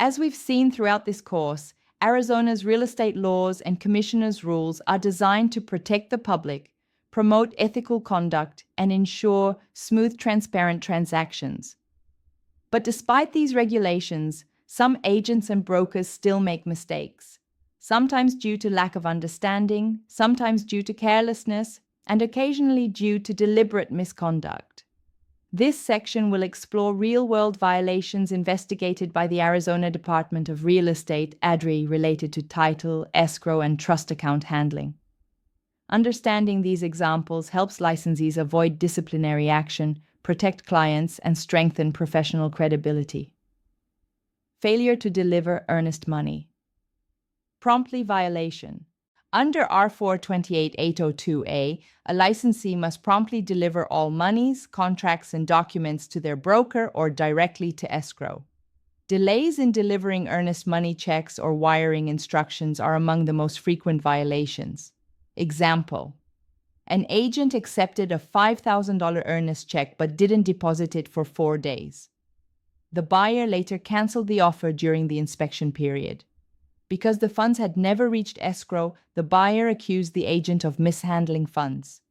As we've seen throughout this course, Arizona's real estate laws and commissioners' rules are designed to protect the public, promote ethical conduct, and ensure smooth, transparent transactions. But despite these regulations, some agents and brokers still make mistakes, sometimes due to lack of understanding, sometimes due to carelessness, and occasionally due to deliberate misconduct. This section will explore real-world violations investigated by the Arizona Department of Real Estate, ADRE, related to title, escrow, and trust account handling. Understanding these examples helps licensees avoid disciplinary action, protect clients, and strengthen professional credibility. Failure to deliver earnest money. Promptly violation. Under R428-802A, a licensee must promptly deliver all monies, contracts, and documents to their broker or directly to escrow. Delays in delivering earnest money checks or wiring instructions are among the most frequent violations. Example: an agent accepted a $5,000 earnest check but didn't deposit it for 4 days. The buyer later canceled the offer during the inspection period. Because the funds had never reached escrow, the buyer accused the agent of mishandling funds.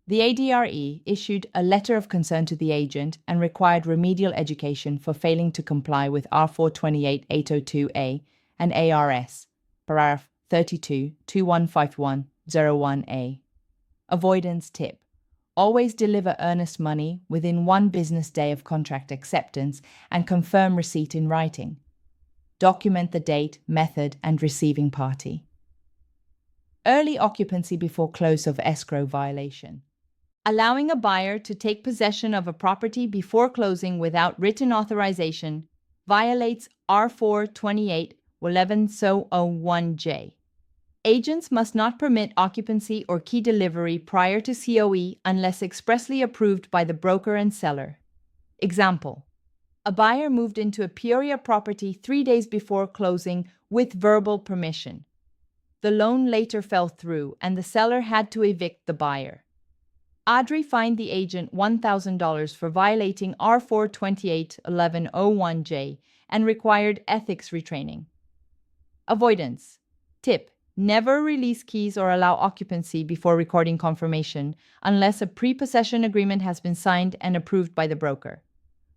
The ADRE issued a letter of concern to the agent and required remedial education for failing to comply with R428-802A and ARS, paragraph 32-215101A. Avoidance tip: always deliver earnest money within 1 business day of contract acceptance and confirm receipt in writing. Document the date, method, and receiving party. Early occupancy before close of escrow violation. Allowing a buyer to take possession of a property before closing without written authorization violates R428-1101J. Agents must not permit occupancy or key delivery prior to COE unless expressly approved by the broker and seller. Example: a buyer moved into a Peoria property 3 days before closing with verbal permission. The loan later fell through, and the seller had to evict the buyer. ADRE fined the agent $1,000 for violating R428-1101J and required ethics retraining. Avoidance tip: never release keys or allow occupancy before recording confirmation unless a pre-possession agreement has been signed and approved by the broker.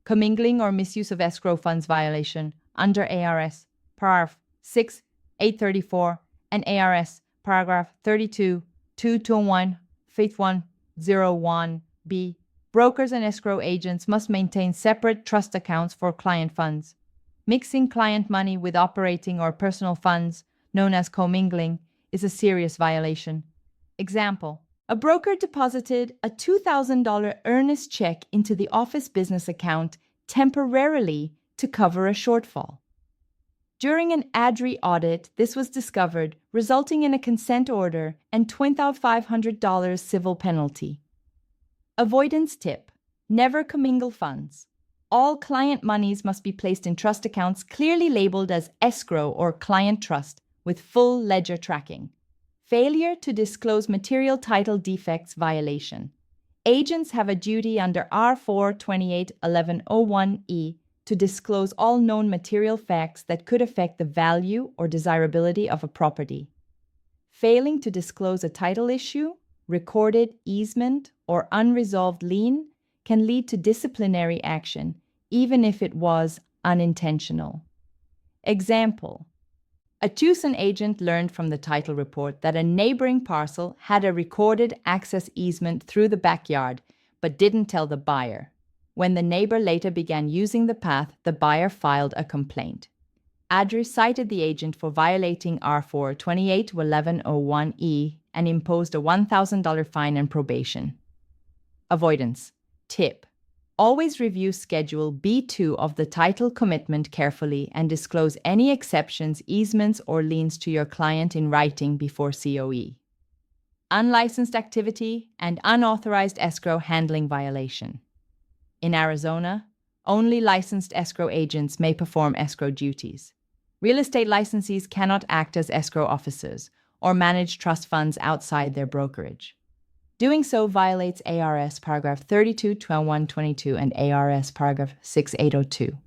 Commingling or misuse of escrow funds violation under ARS, paragraph 6-834, and ARS, paragraph 32-221-5101B. Brokers and escrow agents must maintain separate trust accounts for client funds. Mixing client money with operating or personal funds, known as commingling, is a serious violation. Example: a broker deposited a $2,000 earnest check into the office business account temporarily to cover a shortfall. During an ADRE audit, this was discovered, resulting in a consent order and $2,500 civil penalty. Avoidance tip: never commingle funds. All client monies must be placed in trust accounts clearly labeled as escrow or client trust with full ledger tracking. Failure to disclose material title defects violation. Agents have a duty under R428-1101E to disclose all known material facts that could affect the value or desirability of a property. Failing to disclose a title issue, recorded easement, or unresolved lien can lead to disciplinary action, even if it was unintentional. Example: a Tucson agent learned from the title report that a neighboring parcel had a recorded access easement through the backyard, but didn't tell the buyer. When the neighbor later began using the path, the buyer filed a complaint. ADRE cited the agent for violating R428-1101E and imposed a $1,000 fine and probation. Avoidance tip: always review Schedule B2 of the title commitment carefully and disclose any exceptions, easements, or liens to your client in writing before COE. Unlicensed activity and unauthorized escrow handling violation. In Arizona, only licensed escrow agents may perform escrow duties. Real estate licensees cannot act as escrow officers or manage trust funds outside their brokerage. Doing so violates ARS paragraph 32-2122 and ARS paragraph 6802.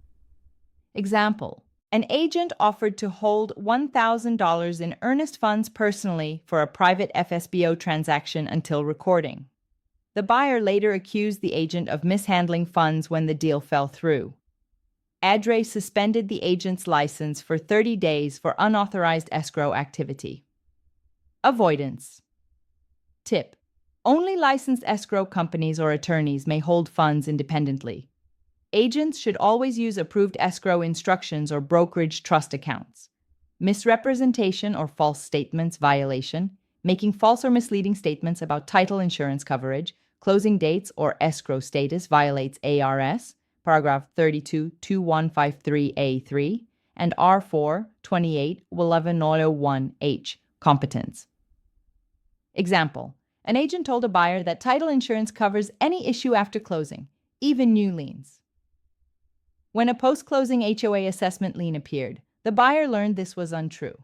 Example: An agent offered to hold $1,000 in earnest funds personally for a private FSBO transaction until recording. The buyer later accused the agent of mishandling funds when the deal fell through. ADRE suspended the agent's license for 30 days for unauthorized escrow activity. Avoidance. Tip: only licensed escrow companies or attorneys may hold funds independently. Agents should always use approved escrow instructions or brokerage trust accounts. Misrepresentation or false statements violation, making false or misleading statements about title insurance coverage, closing dates, or escrow status violates ARS, paragraph 32-2153A3, and R4 28-1101H, competence. Example: an agent told a buyer that title insurance covers any issue after closing, even new liens. When a post-closing HOA assessment lien appeared, the buyer learned this was untrue.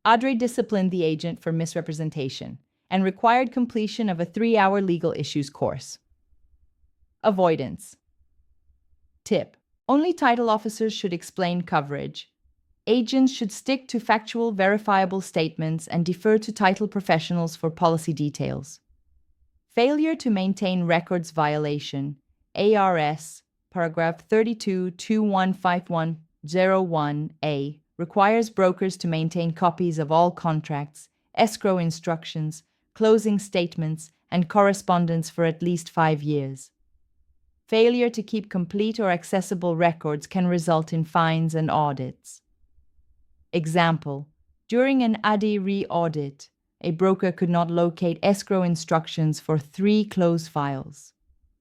ADRE disciplined the agent for misrepresentation and required completion of a 3-hour legal issues course. Avoidance. Tip: only title officers should explain coverage. Agents should stick to factual, verifiable statements and defer to title professionals for policy details. Failure to maintain records violation, ARS, paragraph 32-215101A, requires brokers to maintain copies of all contracts, escrow instructions, closing statements, and correspondence for at least 5 years. Failure to keep complete or accessible records can result in fines and audits. Example: during an ADRE audit, a broker could not locate escrow instructions for 3 closed files.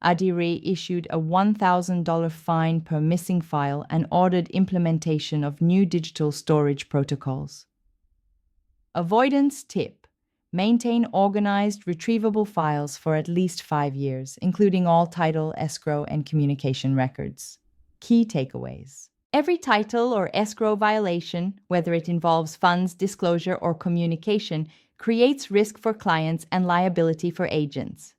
ADRE issued a $1,000 fine per missing file and ordered implementation of new digital storage protocols. Avoidance tip: maintain organized, retrievable files for at least 5 years, including all title, escrow, and communication records. Key takeaways: every title or escrow violation, whether it involves funds, disclosure, or communication, creates risk for clients and liability for agents.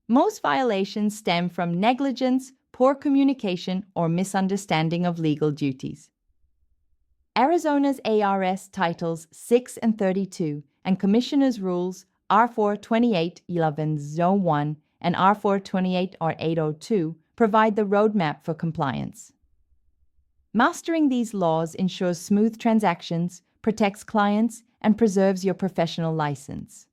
Most violations stem from negligence, poor communication, or misunderstanding of legal duties. Arizona's ARS Titles 6 and 32 and Commissioner's Rules R4 28-1101 and R4 28-802 provide the roadmap for compliance. Mastering these laws ensures smooth transactions, protects clients, and preserves your professional license.